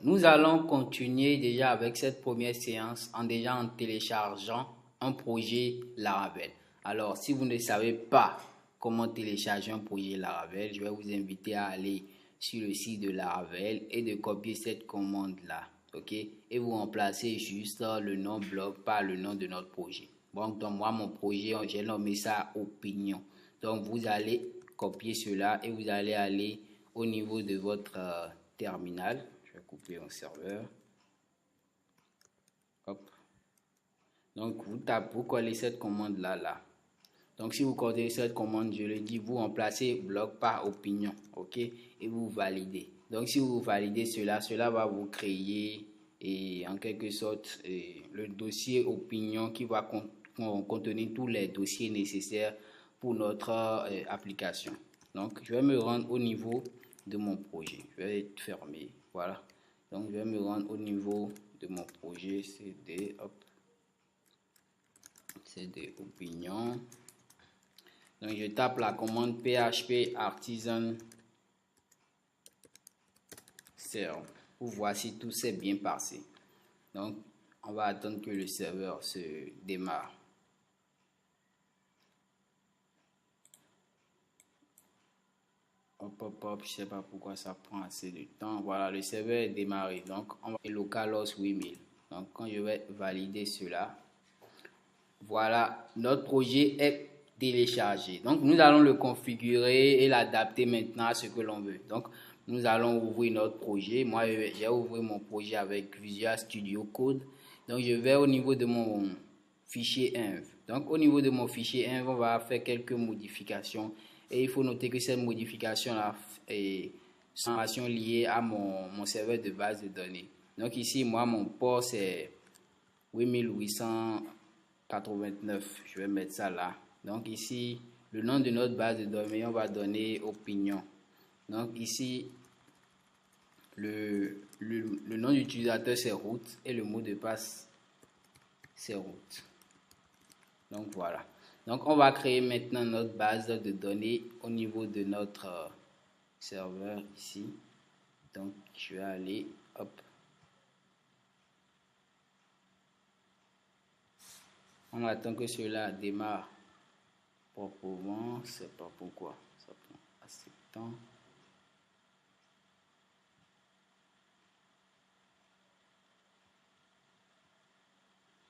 nous allons continuer déjà avec cette première séance en téléchargeant un projet Laravel. Alors, si vous ne savez pas comment télécharger un projet Laravel, je vais vous inviter à aller sur le site de Laravel et de copier cette commande-là, ok? Et vous remplacez juste le nom blog par le nom de notre projet. Bon, donc moi, mon projet, j'ai nommé ça Opinion. Donc, vous allez copier cela et vous allez aller au niveau de votre terminal. Je vais couper mon serveur. Hop. Donc, vous collez cette commande-là, là. Donc, si vous collez cette commande, je le dis, vous remplacez blog par opinion, ok? Et vous validez. Donc, si vous validez cela, cela va vous créer, et en quelque sorte, le dossier opinion qui va contenir tous les dossiers nécessaires pour notre application. Donc, je vais me rendre au niveau de mon projet. Je vais fermer. Voilà. Donc, je vais me rendre au niveau de mon projet. C'est des opinions. Donc, je tape la commande PHP artisan serve pour voir si tout s'est bien passé. Donc, on va attendre que le serveur se démarre. Hop, je sais pas pourquoi ça prend assez de temps. Voilà, le serveur est démarré. Donc, on va localhost 8000. Donc, quand je vais valider cela, voilà, notre projet est téléchargé. Donc, nous allons le configurer et l'adapter maintenant à ce que l'on veut. Donc, nous allons ouvrir notre projet. Moi, j'ai ouvert mon projet avec Visual Studio Code. Donc, je vais au niveau de mon fichier env. Donc, au niveau de mon fichier env, on va faire quelques modifications. Et il faut noter que cette modification-là est information liée à mon serveur de base de données. Donc, ici, moi, mon port, c'est 8889. Je vais mettre ça là. Donc, ici, le nom de notre base de données, on va donner opinion. Donc, ici, le nom d'utilisateur, c'est root. Et le mot de passe, c'est root. Donc, voilà. Donc, on va créer maintenant notre base de données au niveau de notre serveur ici. Donc, je vais aller, hop. On attend que cela démarre proprement. Je ne sais pas pourquoi. Ça prend assez de temps.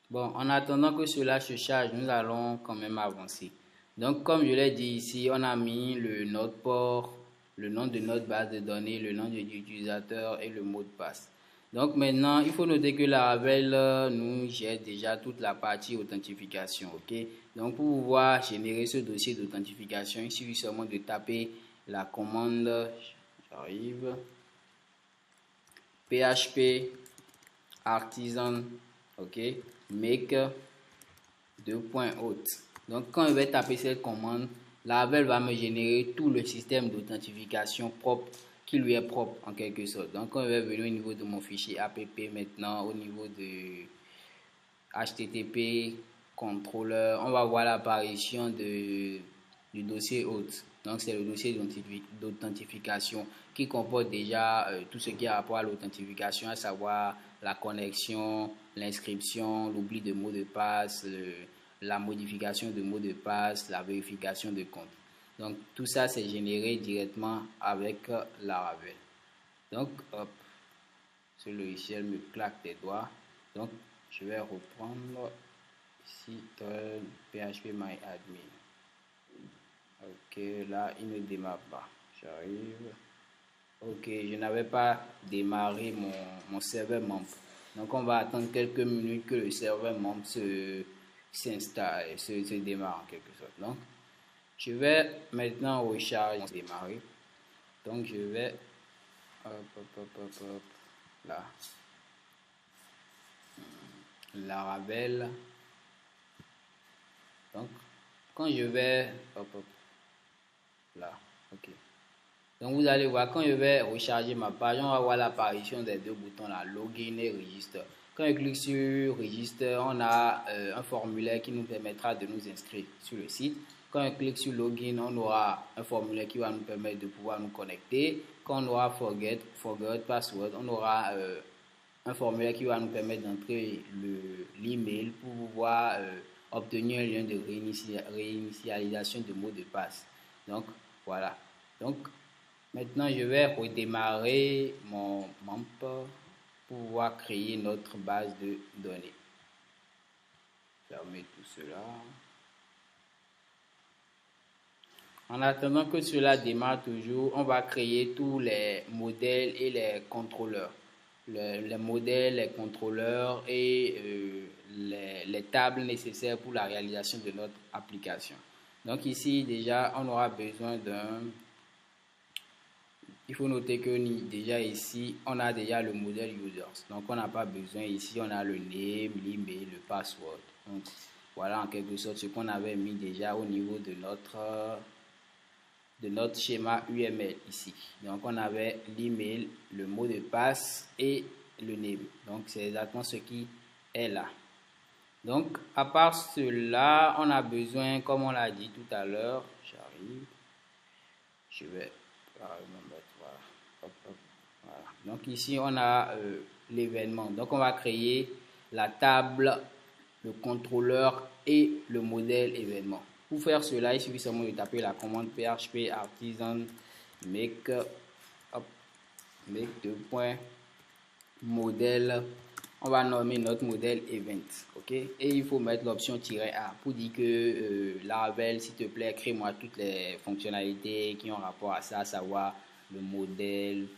Bon, en attendant que cela se charge, nous allons quand même avancer. Donc, comme je l'ai dit ici, on a mis notre port, le nom de notre base de données, le nom de l'utilisateur et le mot de passe. Donc, maintenant, il faut noter que Laravel nous gère déjà toute la partie authentification, ok? Donc, pour pouvoir générer ce dossier d'authentification, il suffit seulement de taper la commande, j'arrive, PHP artisan, ok, make 2.out. Donc, quand je vais taper cette commande, Laravel va me générer tout le système d'authentification propre qui lui est propre en quelque sorte. Donc, quand je vais venir au niveau de mon fichier app maintenant, au niveau de HTTP controller, on va voir l'apparition du dossier hôte. Donc, c'est le dossier d'authentification qui comporte déjà tout ce qui a rapport à l'authentification, à savoir la connexion, l'inscription, l'oubli de mot de passe, la modification de mot de passe, la vérification de compte. Donc, tout ça, c'est généré directement avec Laravel. Donc, hop, ce logiciel me claque des doigts. Donc, je vais reprendre ici phpMyAdmin. Ok, là, il ne démarre pas. J'arrive. Ok, je n'avais pas démarré mon serveur membre. Donc, on va attendre quelques minutes que le serveur membre s'installe, se démarre en quelque sorte. Donc, je vais maintenant recharger, démarrer. Donc, je vais, hop, là. Laravel. Donc, quand je vais, là, ok. Donc, vous allez voir, quand je vais recharger ma page, on va voir l'apparition des deux boutons là, Login et Register. Quand je clique sur Register, on a un formulaire qui nous permettra de nous inscrire sur le site. Quand on clique sur login, on aura un formulaire qui va nous permettre de pouvoir nous connecter. Quand on aura forget password, on aura un formulaire qui va nous permettre d'entrer l'email pour pouvoir obtenir un lien de réinitialisation de mot de passe. Donc voilà. Donc maintenant je vais redémarrer mon MAMP pour pouvoir créer notre base de données. Fermer tout cela. En attendant que cela démarre toujours, on va créer tous les modèles et les contrôleurs. Les modèles, les contrôleurs et les tables nécessaires pour la réalisation de notre application. Donc ici déjà on aura besoin d'un... Il faut noter que déjà ici on a déjà le modèle users. Donc on n'a pas besoin, ici on a le name, l'email, le password. Donc voilà en quelque sorte ce qu'on avait mis déjà au niveau de notre schéma UML ici. Donc on avait l'email, le mot de passe et le name. Donc c'est exactement ce qui est là. Donc à part cela, on a besoin, comme on l'a dit tout à l'heure, j'arrive, je vais mettre, voilà. Hop, hop, voilà. Donc ici on a l'événement. Donc on va créer la table, le contrôleur et le modèle événement. Pour faire cela, il suffit seulement de taper la commande php artisan make modèle. On va nommer notre modèle event, ok, et il faut mettre l'option "-a" pour dire que Laravel, s'il te plaît, crée-moi toutes les fonctionnalités qui ont rapport à ça, à savoir le modèle,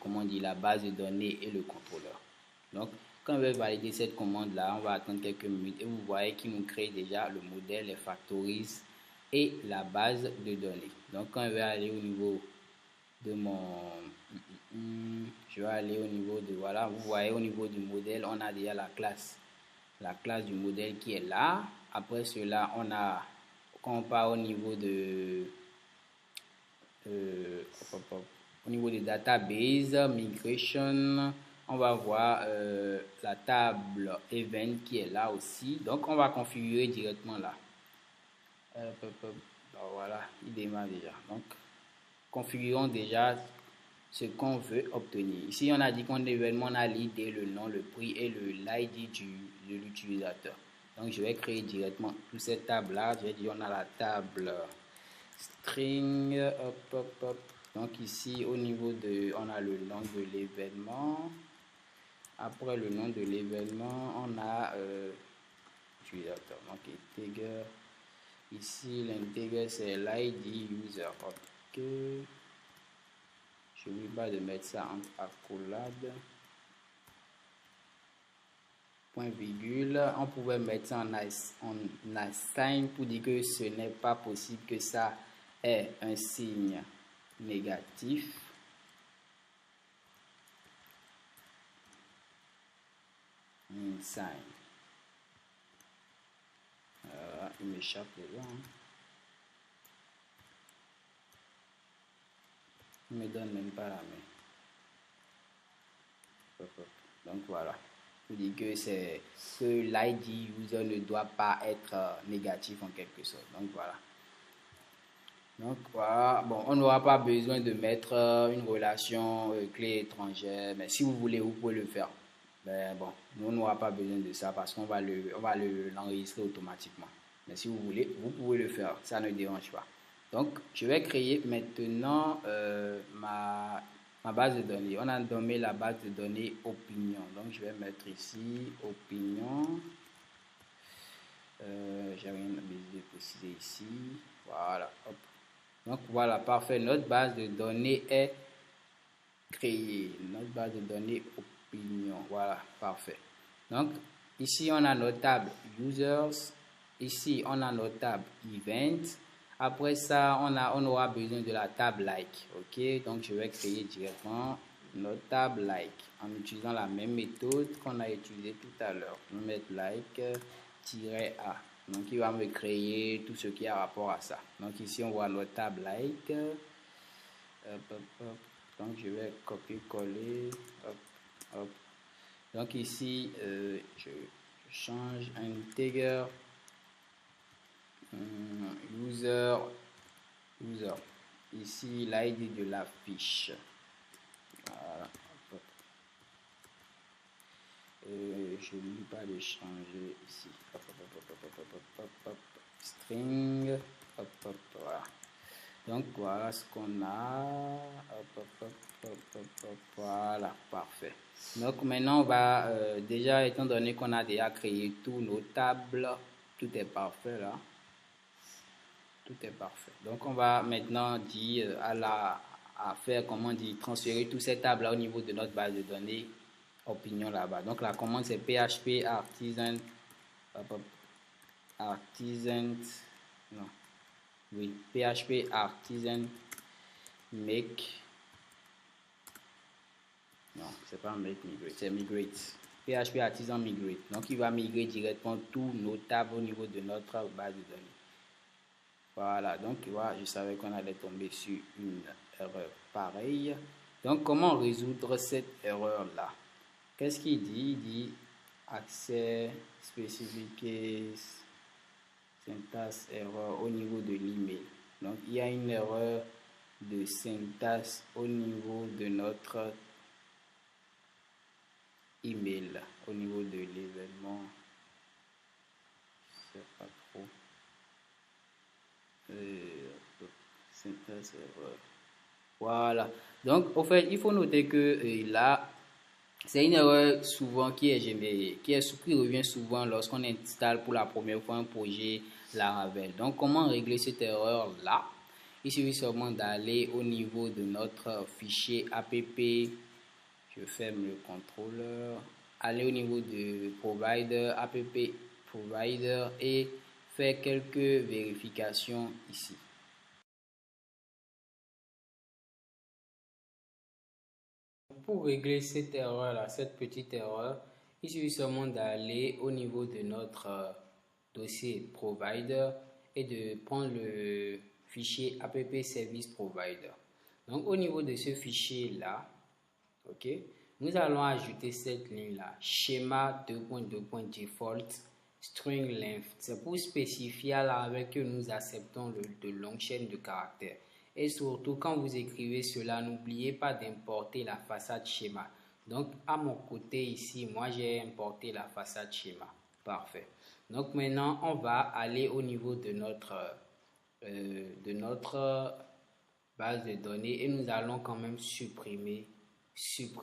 comment on dit, la base de données et le contrôleur. Donc quand on va valider cette commande là, on va attendre quelques minutes et vous voyez qu'il nous crée déjà le modèle, les factories et la base de données. Donc quand je vais aller au niveau de je vais aller au niveau de, voilà, vous voyez au niveau du modèle, on a déjà la classe du modèle qui est là. Après cela, on a, quand on part au niveau de database migration, on va voir la table event qui est là aussi. Donc on va configurer directement là. Voilà, il démarre déjà. Donc configurons déjà ce qu'on veut obtenir. Ici on a dit qu'on événement, on a l'id, le nom, le prix et l'id de l'utilisateur. Donc je vais créer directement toute cette table là. Je vais dire on a la table string, donc ici au niveau de, on a le nom de l'événement. Après le nom de l'événement, on a utilisateur, donc integer. Ici l'integer c'est l'id user. Ok, je n'oublie pas de mettre ça en accolade, point virgule. On pouvait mettre ça en assign pour dire que ce n'est pas possible que ça ait un signe négatif. Sign. Il m'échappe dedans. Il me donne même pas la main. Donc voilà. Pour dire que c'est que l'id user ne doit pas être négatif en quelque sorte. Donc voilà. Donc voilà, bon, on n'aura pas besoin de mettre une relation clé étrangère, mais si vous voulez, vous pouvez le faire. Mais bon, nous on n'aura pas besoin de ça parce qu'on va l'enregistrer automatiquement. Mais si vous voulez, vous pouvez le faire, ça ne dérange pas. Donc je vais créer maintenant ma base de données. On a nommé la base de données opinion. Donc je vais mettre ici opinion. J'ai rien de préciser ici. Voilà, hop. Donc voilà, parfait. Notre base de données est créée. Notre base de données opinion. Voilà, parfait. Donc ici on a notre table users. Ici on a notre table event. Après ça, on aura besoin de la table like. Ok, donc je vais créer directement notre table like en utilisant la même méthode qu'on a utilisée tout à l'heure. Je vais mettre like-a. Donc il va me créer tout ce qui a rapport à ça. Donc ici on voit notre table like. Donc je vais copier-coller. Donc ici je change integer user. Ici, l'ID de la fiche. Voilà. Je n'oublie pas de changer ici. String. Voilà. Donc voilà ce qu'on a. Voilà, parfait. Donc maintenant on va déjà, étant donné qu'on a déjà créé tous nos tables, tout est parfait là. Tout est parfait. Donc on va maintenant dire à faire, comment dire, transférer tous ces tables là au niveau de notre base de données opinion là-bas. Donc la commande c'est php artisan non, oui, php artisan make, non, c'est pas make migrate, c'est migrate. PHP artisan migrate. Donc il va migrer directement tous nos tables au niveau de notre base de données. Voilà, donc voilà, je savais qu'on allait tomber sur une erreur pareille. Donc comment résoudre cette erreur là? Qu'est-ce qu'il dit? Il dit accès spécifié syntaxe erreur au niveau de l'email. Donc il y a une erreur de syntaxe au niveau de notre email, au niveau de l'événement. Je sais pas trop. Syntaxe erreur. Voilà. Donc au fait, il faut noter que là, c'est une erreur souvent qui est générée, qui revient souvent lorsqu'on installe pour la première fois un projet Laravel. Donc, comment régler cette erreur-là? Il suffit seulement d'aller au niveau de notre fichier app. Je ferme le contrôleur. Aller au niveau de provider, app provider et faire quelques vérifications ici. Pour régler cette erreur-là, cette petite erreur, il suffit seulement d'aller au niveau de notre dossier provider et de prendre le fichier app service provider. Donc au niveau de ce fichier-là, ok, nous allons ajouter cette ligne-là, schéma 2.2.default string length. C'est pour spécifier à l'arrêt que nous acceptons de longues chaînes de caractères. Et surtout, quand vous écrivez cela, n'oubliez pas d'importer la façade schéma. Donc, à mon côté ici, moi, j'ai importé la façade schéma. Parfait. Donc, maintenant, on va aller au niveau de notre base de données et nous allons quand même supprimer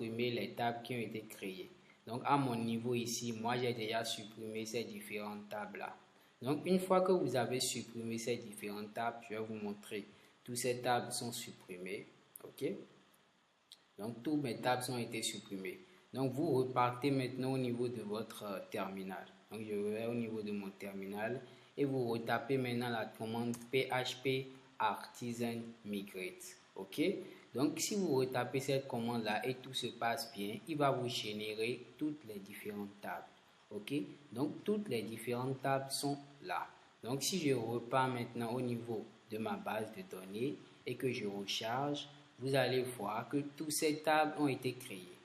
les tables qui ont été créées. Donc, à mon niveau ici, moi, j'ai déjà supprimé ces différentes tables-là. Donc, une fois que vous avez supprimé ces différentes tables, je vais vous montrer. Toutes ces tables sont supprimées. OK? Donc, toutes mes tables ont été supprimées. Donc, vous repartez maintenant au niveau de votre terminal. Donc, je vais au niveau de mon terminal et vous retapez maintenant la commande php artisan migrate. OK? Donc, si vous retapez cette commande-là et tout se passe bien, il va vous générer toutes les différentes tables. OK? Donc, toutes les différentes tables sont là. Donc, si je repars maintenant au niveau de ma base de données et que je recharge, vous allez voir que toutes ces tables ont été créées.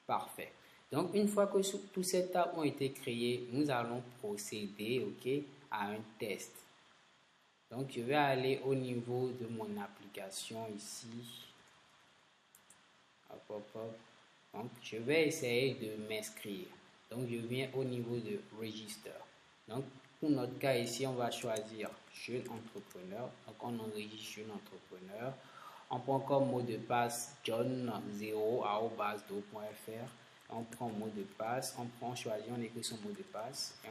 Parfait. Donc, une fois que toutes ces tables ont été créées, nous allons procéder, ok, à un test. Donc, je vais aller au niveau de mon application ici. Hop, hop, hop. Donc, je vais essayer de m'inscrire. Donc, je viens au niveau de Register. Donc, pour notre cas ici, on va choisir jeune entrepreneur. Donc, on enregistre jeune entrepreneur. On prend comme mot de passe john0@do.fr. On prend mot de passe. On choisit, on écrit son mot de passe. Et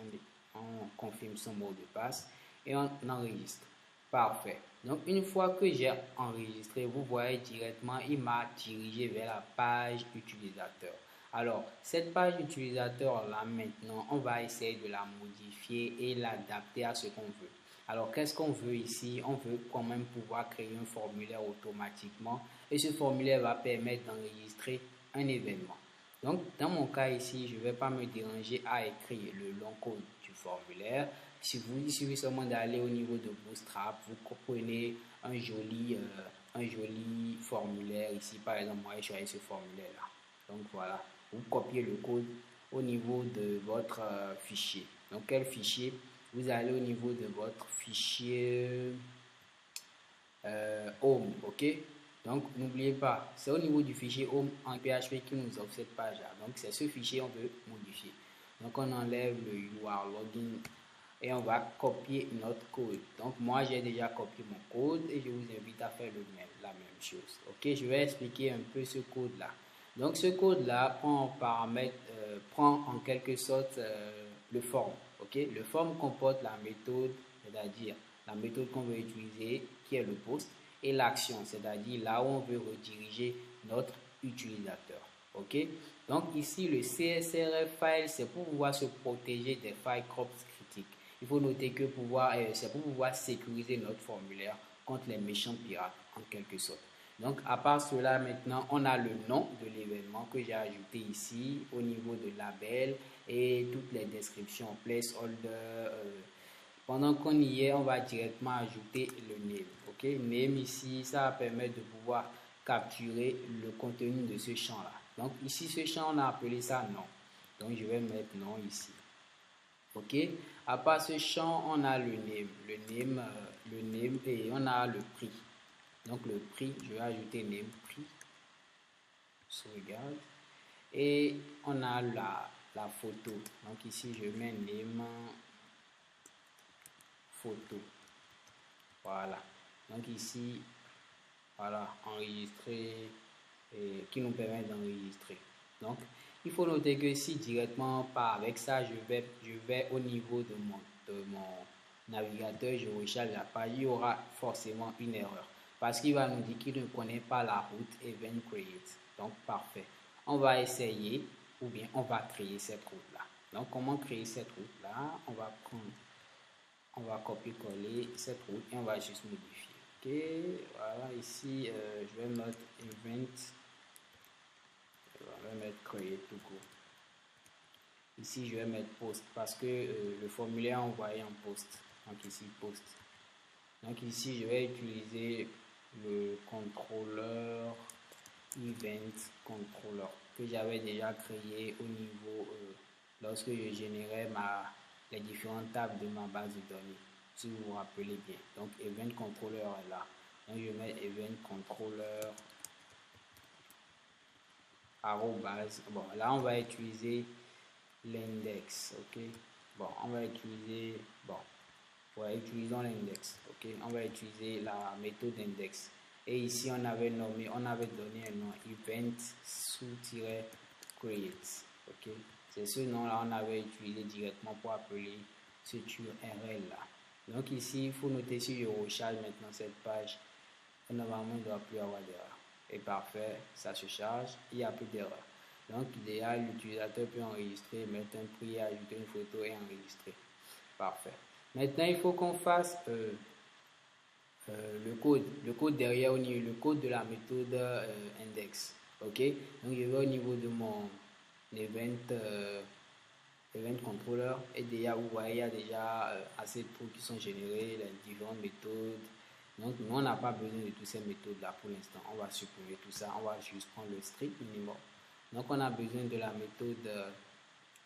on confirme son mot de passe. Et on enregistre. Parfait. Donc, une fois que j'ai enregistré, vous voyez directement, il m'a dirigé vers la page utilisateur. Alors, cette page utilisateur-là, maintenant, on va essayer de la modifier et l'adapter à ce qu'on veut. Alors, qu'est-ce qu'on veut ici? On veut quand même pouvoir créer un formulaire automatiquement et ce formulaire va permettre d'enregistrer un événement. Donc, dans mon cas ici, je ne vais pas me déranger à écrire le long code du formulaire. Si il suffit seulement d'aller au niveau de Bootstrap, vous prenez un joli formulaire ici. Par exemple, moi, j'ai choisi ce formulaire-là. Donc, voilà, vous copiez le code au niveau de votre fichier. Donc, quel fichier? vous allez au niveau de votre fichier home, ok. Donc n'oubliez pas, c'est au niveau du fichier home en PHP qui nous offre cette page là. Donc c'est ce fichier on veut modifier. Donc on enlève le URL login et on va copier notre code. Donc moi j'ai déjà copié mon code et je vous invite à faire la même chose. Ok, je vais expliquer un peu ce code là. Donc ce code là prend en paramètre, prend en quelque sorte le form. Ok, le form comporte la méthode, c'est-à-dire la méthode qu'on veut utiliser qui est le post, et l'action, c'est-à-dire là où on veut rediriger notre utilisateur. Ok, donc ici le CSRF file, c'est pour pouvoir se protéger des file crops critiques. Il faut noter que c'est pour pouvoir sécuriser notre formulaire contre les méchants pirates en quelque sorte. Donc à part cela, maintenant on a le nom de l'événement que j'ai ajouté ici au niveau de label et toutes les descriptions, placeholder. Pendant qu'on y est, on va directement ajouter le name. Ok, name ici, ça va permettre de pouvoir capturer le contenu de ce champ là. Donc ici ce champ on a appelé ça nom. Donc je vais mettre nom ici. Ok, à part ce champ on a le name et on a le prix. Donc le prix, je vais ajouter name prix. Sauvegarde. Et on a la photo. Donc ici je mets name photo. Voilà. Donc ici, voilà, enregistrer et qui nous permet d'enregistrer. Donc il faut noter que si directement pas avec ça, je vais au niveau de mon navigateur, je recharge la page, il y aura forcément une erreur parce qu'il va nous dire qu'il ne connaît pas la route event create. Donc parfait. On va essayer ou bien on va créer cette route là. Donc comment créer cette route là? On va copier-coller cette route et on va juste modifier. Ok, voilà, ici je vais mettre event, je vais mettre create tout court. Ici je vais mettre post parce que le formulaire envoyé en post. Donc ici post. Donc ici je vais utiliser le contrôleur event controller que j'avais déjà créé au niveau lorsque je générais les différentes tables de ma base de données, si vous vous rappelez bien. Donc event controller est là. Donc je mets event controller arrobase. Bon, là on va utiliser l'index. Ok, bon, on va utiliser, bon, ouais, utilisons l'index. Ok, on va utiliser la méthode index. Et ici on avait donné un nom, event sous-create. Ok, c'est ce nom là on avait utilisé directement pour appeler ce URL là. Donc ici il faut noter, si je recharge maintenant cette page, normalement il ne doit plus avoir d'erreur. Et parfait, ça se charge, il n'y a plus d'erreur. Donc déjà l'utilisateur peut enregistrer, mettre un prix, ajouter une photo et enregistrer. Parfait. Maintenant il faut qu'on fasse le code derrière, le code de la méthode index. Ok, donc je vais au niveau de mon event controller et déjà vous voyez il y a déjà assez de trucs qui sont générés, les différentes méthodes. Donc nous on n'a pas besoin de toutes ces méthodes là pour l'instant, on va supprimer tout ça, on va juste prendre le strict minimum. Donc on a besoin de la méthode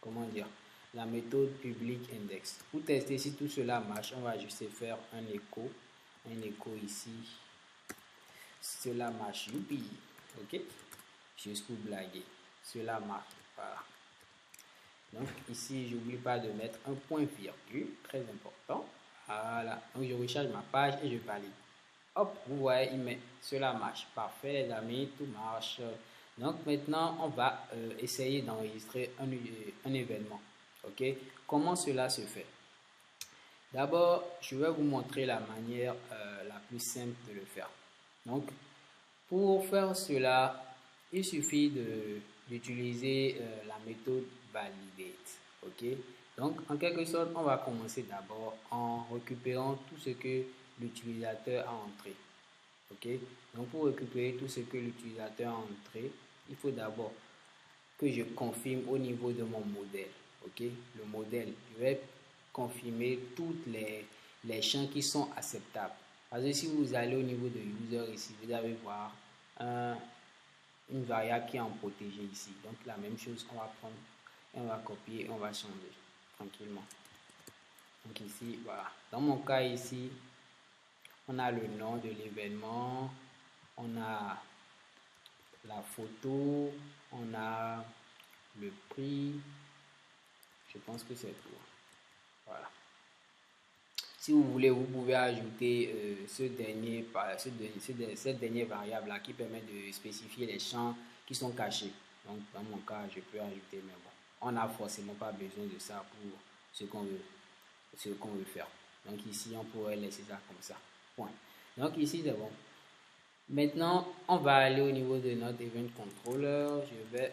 comment dire, la méthode public index. Pour tester si tout cela marche, on va juste faire un écho ici. Cela marche, youpi, ok, juste pour blaguer, cela marche, voilà. Donc ici j'oublie pas de mettre un point virgule, très important, voilà. Donc je recharge ma page et je valide. Hop, vous voyez, il met cela marche, parfait les amis, tout marche. Donc maintenant on va essayer d'enregistrer un événement. Ok, comment cela se fait? D'abord, je vais vous montrer la manière la plus simple de le faire. Donc, pour faire cela, il suffit d'utiliser la méthode validate. Ok, donc en quelque sorte, on va commencer d'abord en récupérant tout ce que l'utilisateur a entré. Ok, donc pour récupérer tout ce que l'utilisateur a entré, il faut d'abord que je confirme au niveau de mon modèle. Ok, le modèle, je vais confirmer toutes les champs qui sont acceptables. Parce que si vous allez au niveau de user ici, vous allez voir une variable qui est en protégé ici. Donc la même chose, on va prendre et on va copier et on va changer tranquillement. Donc ici, voilà. Dans mon cas ici, on a le nom de l'événement, on a la photo, on a le prix. Je pense que c'est tout. Voilà. Si vous voulez, vous pouvez ajouter cette dernière variable-là qui permet de spécifier les champs qui sont cachés. Donc, dans mon cas, je peux ajouter, mais bon, on n'a forcément pas besoin de ça pour ce qu'on veut faire. Donc ici, on pourrait laisser ça comme ça. Point. Donc ici, c'est bon. Maintenant, on va aller au niveau de notre event controller. Je vais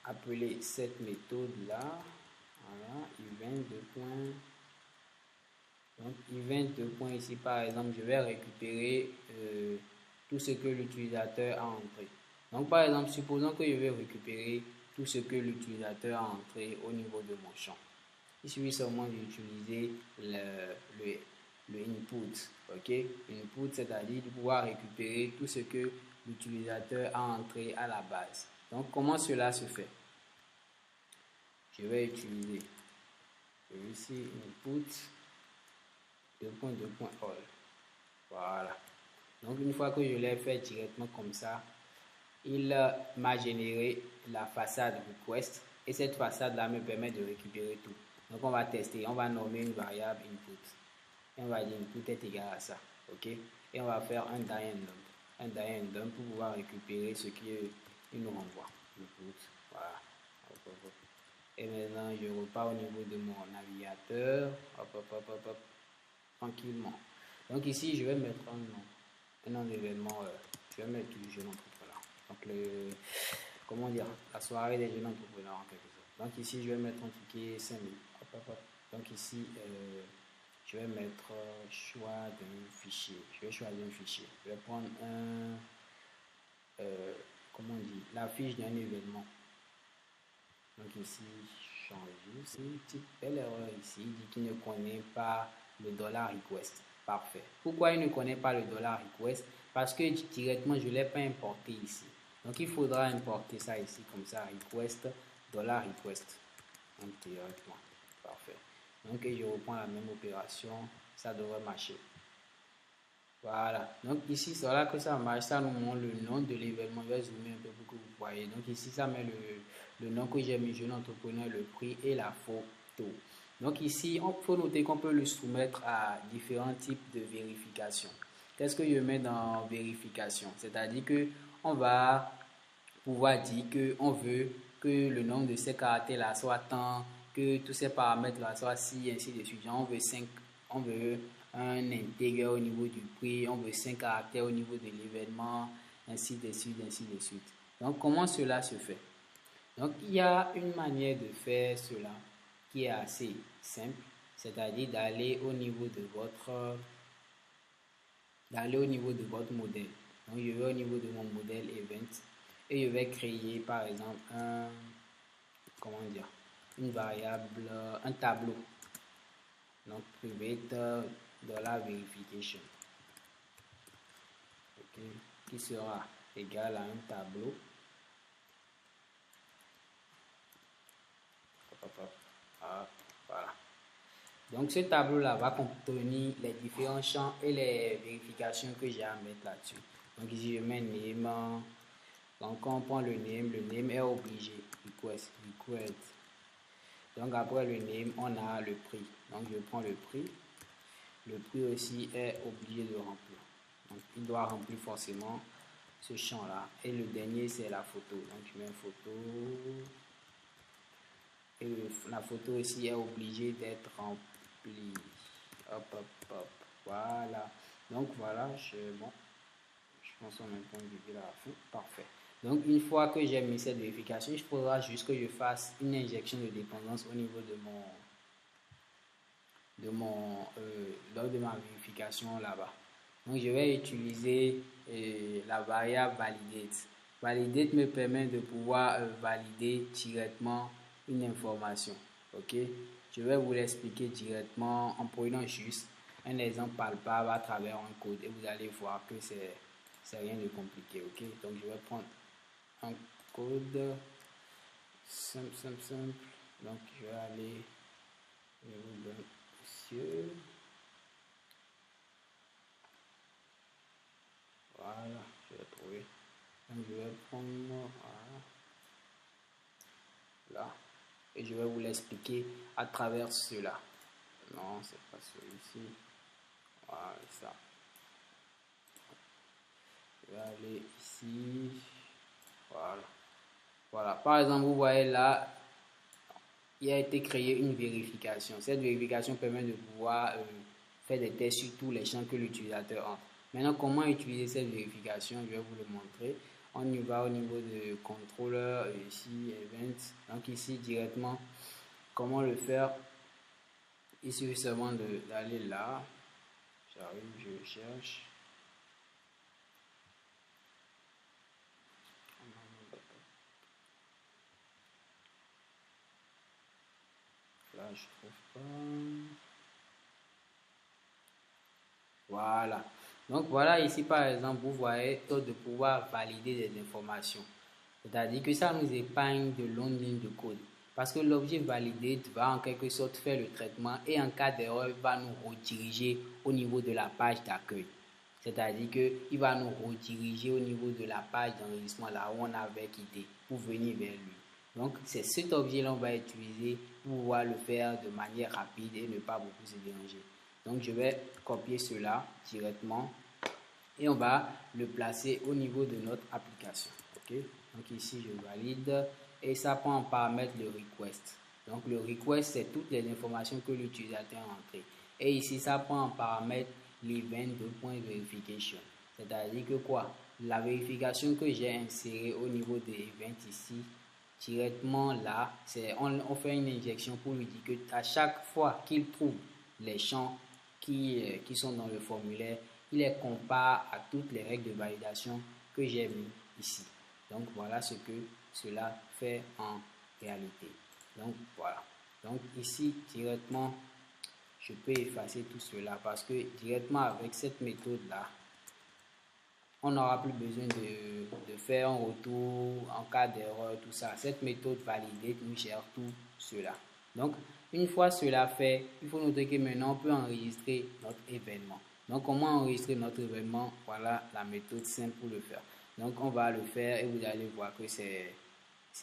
appeler cette méthode-là. Voilà, event de point. Donc, event de point ici, par exemple, je vais récupérer tout ce que l'utilisateur a entré. Donc, par exemple, supposons que je vais récupérer tout ce que l'utilisateur a entré au niveau de mon champ. Il suffit seulement d'utiliser le input, ok? Input, c'est-à-dire de pouvoir récupérer tout ce que l'utilisateur a entré à la base. Donc, comment cela se fait? Je vais utiliser ici input all. Voilà. Donc, une fois que je l'ai fait directement comme ça, il m'a généré la façade request et cette façade-là me permet de récupérer tout. Donc, on va tester. On va nommer une variable input. Et on va dire input est égal à ça. OK? Et on va faire un die dump pour pouvoir récupérer ce qu'il nous renvoie. Input. Voilà. Hop, hop, hop. Et maintenant, je repars au niveau de mon navigateur. Hop, hop, hop, hop, hop. Tranquillement. Donc ici, je vais mettre un nom d'événement. Je vais mettre du jeune entrepreneur. Donc comment dire, la soirée des jeunes entrepreneurs en quelque sorte. Donc ici, je vais mettre un ticket 5000. Hop, hop, hop. Donc ici, je vais mettre choix d'un fichier. Je vais choisir un fichier. Je vais prendre comment on dit, la fiche d'un événement. Donc ici, changer ici, petite belle erreur ici, il dit qu'il ne connaît pas le $request. Parfait. Pourquoi il ne connaît pas le $request? Parce que directement, je ne l'ai pas importé ici. Donc il faudra importer ça ici, comme ça, request, $request. Donc directement. Parfait. Donc je reprends la même opération, ça devrait marcher. Voilà, donc ici c'est là que ça marche, ça nous montre le nom de l'événement. Je vais zoomer un peu pour que vous voyez. Donc ici ça met le nom que j'ai mis, jeune entrepreneur, le prix et la photo. Donc ici on peut noter qu'on peut le soumettre à différents types de vérification. Qu'est-ce que je mets dans vérification? C'est-à-dire que on va pouvoir dire qu'on veut que le nombre de ces caractères là soit tant, que tous ces paramètres là soient ci, ainsi de suite. Genre, on veut un intégral au niveau du prix, on veut 5 caractères au niveau de l'événement, ainsi de suite, ainsi de suite. Donc, comment cela se fait? Donc, il y a une manière de faire cela qui est assez simple, c'est-à-dire d'aller au niveau de votre modèle. Donc, je vais au niveau de mon modèle event et je vais créer par exemple une variable, un tableau. Donc, private $verification, okay, qui sera égal à un tableau. Voilà. Donc, ce tableau-là va contenir les différents champs et les vérifications que j'ai à mettre là-dessus. Donc, ici, je mets name. Donc, quand on prend le name est obligé. Request. Donc, après le name, on a le prix. Donc, je prends le prix. Le prix aussi est obligé de remplir. Donc, il doit remplir forcément ce champ-là. Et le dernier, c'est la photo. Donc, je mets une photo. Et la photo aussi est obligée d'être remplie. Hop, hop, hop. Voilà. Donc, voilà. Bon, je pense en même temps que la fin. Parfait. Donc, une fois que j'ai mis cette vérification, il faudra juste que je fasse une injection de dépendance au niveau lors de ma vérification là-bas. Donc, je vais utiliser la variable validate. Validate me permet de pouvoir valider directement une information. Ok, je vais vous l'expliquer directement en prenant juste un exemple palpable à travers un code et vous allez voir que c'est rien de compliqué. Ok, donc je vais prendre un code simple. Donc, je vais aller, je vous donne monsieur. Voilà, je vais trouver. Donc, je vais prendre, voilà, là, et je vais vous l'expliquer à travers cela. Non, c'est pas celui-ci. Voilà, ça. Je vais aller ici. Voilà. Voilà. Par exemple, vous voyez là, il a été créé une vérification. Cette vérification permet de pouvoir faire des tests sur tous les champs que l'utilisateur entre. Maintenant, comment utiliser cette vérification? Je vais vous le montrer. On y va au niveau de contrôleur, ici, event. Donc ici, directement, comment le faire? Il suffit seulement d'aller là. J'arrive, je cherche. Là, je trouve pas. Voilà. Donc voilà ici par exemple, vous voyez taux de pouvoir valider des informations. C'est-à-dire que ça nous épargne de longues lignes de code. Parce que l'objet validé va en quelque sorte faire le traitement et en cas d'erreur, va nous rediriger au niveau de la page d'accueil. C'est-à-dire qu'il va nous rediriger au niveau de la page d'enregistrement là où on avait quitté pour venir vers lui. Donc c'est cet objet-là qu'on va utiliser pour pouvoir le faire de manière rapide et ne pas beaucoup se déranger. Donc je vais copier cela directement et on va le placer au niveau de notre application. Ok, donc ici je valide et ça prend en paramètre le request. Donc le request c'est toutes les informations que l'utilisateur a entrées. Et ici ça prend en paramètre l'event de point verification. C'est-à-dire que quoi? La vérification que j'ai insérée au niveau de event ici, directement là, on fait une injection pour lui dire que à chaque fois qu'il trouve les champs qui sont dans le formulaire, il les compare à toutes les règles de validation que j'ai mis ici. Donc voilà ce que cela fait en réalité. Donc voilà. Donc ici directement, je peux effacer tout cela parce que directement avec cette méthode là, on n'aura plus besoin de faire un retour en cas d'erreur, tout ça. Cette méthode validée nous gère tout cela. Donc, une fois cela fait, il faut noter que maintenant on peut enregistrer notre événement. Donc, comment enregistrer notre événement? Voilà la méthode simple pour le faire. Donc, on va le faire et vous allez voir que c'est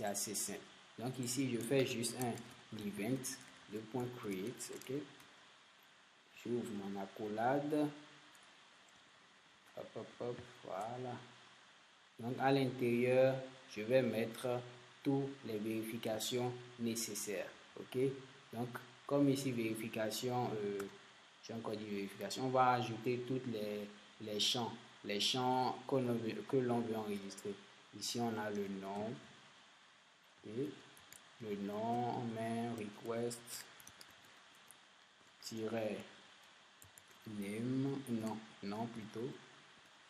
assez simple. Donc, ici, je fais juste un event de .create, ok? J'ouvre mon accolade. Hop, hop, hop, voilà. Donc à l'intérieur, je vais mettre toutes les vérifications nécessaires. Ok. Donc comme ici vérification, j'ai encore dit vérification, on va ajouter toutes les champs que l'on veut enregistrer. Ici on a le nom. Et le nom, on met request name, non plutôt.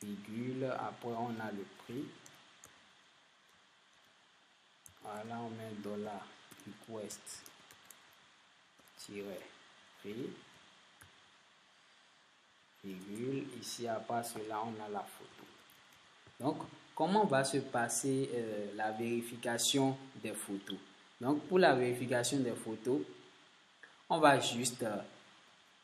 Virgule, après on a le prix. Voilà, on met dollar request prix, virgule. Ici après cela on a la photo. Donc comment va se passer la vérification des photos? Donc pour la vérification des photos, on va juste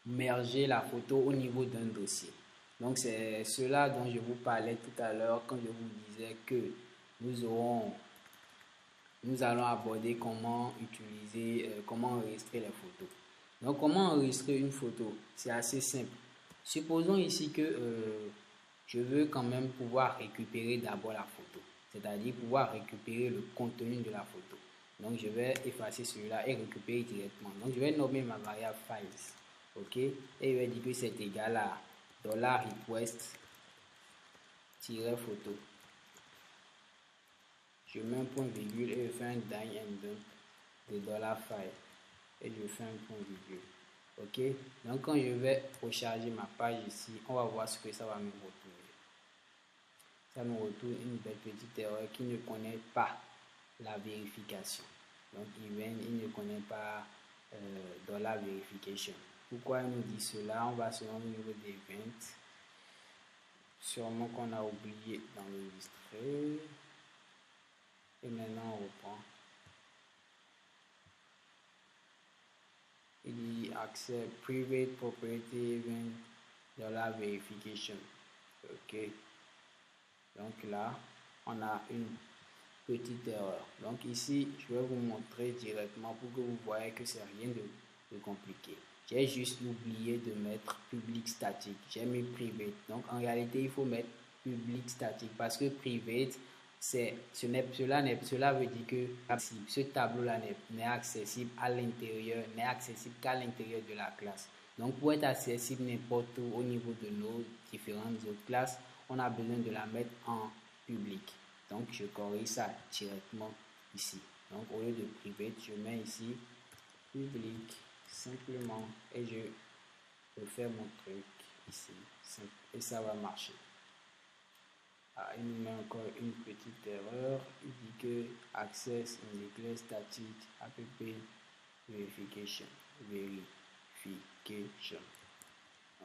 merger la photo au niveau d'un dossier. Donc c'est cela dont je vous parlais tout à l'heure quand je vous disais que nous allons aborder comment utiliser, comment enregistrer les photos. Donc comment enregistrer une photo? C'est assez simple. Supposons ici que je veux quand même pouvoir récupérer d'abord la photo, c'est-à-dire pouvoir récupérer le contenu de la photo. Donc je vais effacer celui-là et récupérer directement. Donc je vais nommer ma variable files. Ok, et je vais dire que c'est égal à $request photo. Je mets un point virgule et je fais un die and dump de $file et je fais un point virgule. Ok, donc quand je vais recharger ma page ici, on va voir ce que ça va nous retrouver. Ça nous retrouve une belle petite erreur qui ne connaît pas la vérification. Donc event, il ne connaît pas $verification. Pourquoi il nous dit cela? On va se rendre au niveau des events. Sûrement qu'on a oublié d'enregistrer. Et maintenant on reprend. il dit accès private property event de la verification. Ok, donc là on a une petite erreur. Donc ici je vais vous montrer directement pour que vous voyez que c'est rien de compliqué. J'ai juste oublié de mettre public statique, j'ai mis private. Donc en réalité il faut mettre public statique parce que private cela veut dire que ce tableau là n'est accessible à l'intérieur, n'est accessible qu'à l'intérieur de la classe. Donc pour être accessible n'importe où au niveau de nos différentes autres classes, on a besoin de la mettre en public. Donc je corrige ça directement ici. Donc au lieu de private, je mets ici public simplement et je fais mon truc ici et ça va marcher. Ah, il nous met encore une petite erreur. Il dit que access in static app verification.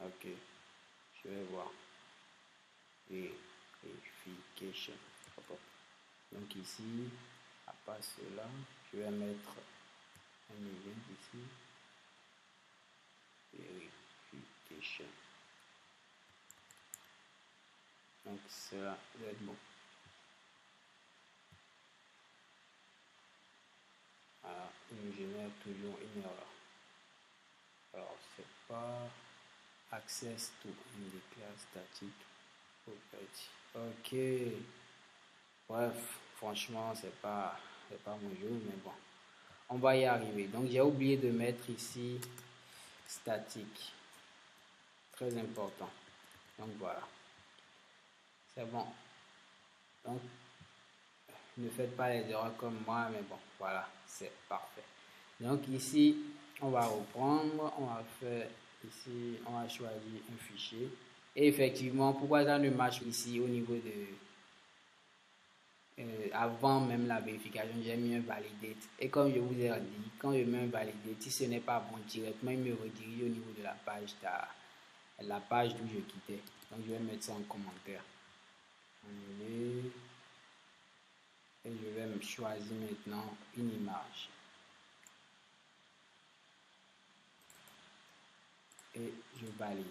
Ok, je vais voir. Verification. Donc ici, à part cela, je vais mettre un event ici. Verification. Donc cela doit être bon. Alors, il nous génère toujours une erreur. Alors, c'est pas access to une classe statique. Ok. Bref, franchement, c'est pas mon jeu, mais bon. On va y arriver. Donc, j'ai oublié de mettre ici statique. Très important. Donc, voilà. C'est bon. Donc, ne faites pas les erreurs comme moi, mais bon, voilà, c'est parfait. Donc ici, on va reprendre, on va faire ici, on va choisir un fichier. Et effectivement, pourquoi ça ne marche ici au niveau de... avant même la vérification, j'ai mis un validate. Et comme je vous ai dit, quand je mets un validate, si ce n'est pas bon directement, il me redirige au niveau de la page d'où je quittais. Donc je vais mettre ça en commentaire. Et je vais me choisir maintenant une image. Et je valide.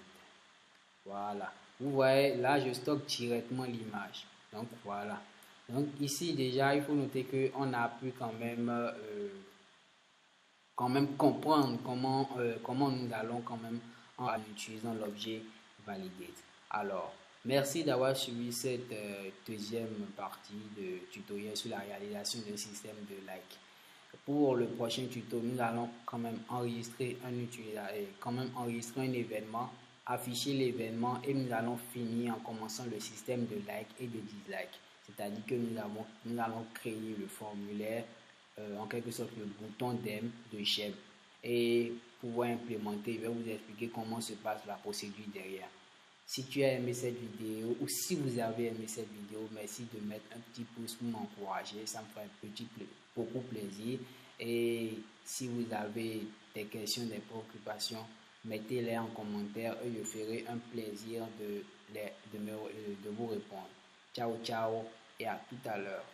Voilà. Vous voyez, là, je stocke directement l'image. Donc, voilà. Donc, ici, déjà, il faut noter qu'on a pu quand même comprendre comment nous allons quand même en utilisant l'objet validate. Alors, merci d'avoir suivi cette deuxième partie de tutoriel sur la réalisation d'un système de like. Pour le prochain tuto, nous allons quand même enregistrer un événement, afficher l'événement et nous allons finir en commençant le système de like et de dislike. C'est-à-dire que nous allons créer le formulaire, en quelque sorte le bouton d'aime, de j'aime. Et pour pouvoir implémenter, je vais vous expliquer comment se passe la procédure derrière. Si tu as aimé cette vidéo ou si vous avez aimé cette vidéo, merci de mettre un petit pouce pour m'encourager, ça me ferait beaucoup plaisir. Et si vous avez des questions, des préoccupations, mettez-les en commentaire et je ferai un plaisir de vous répondre. Ciao, ciao et à tout à l'heure.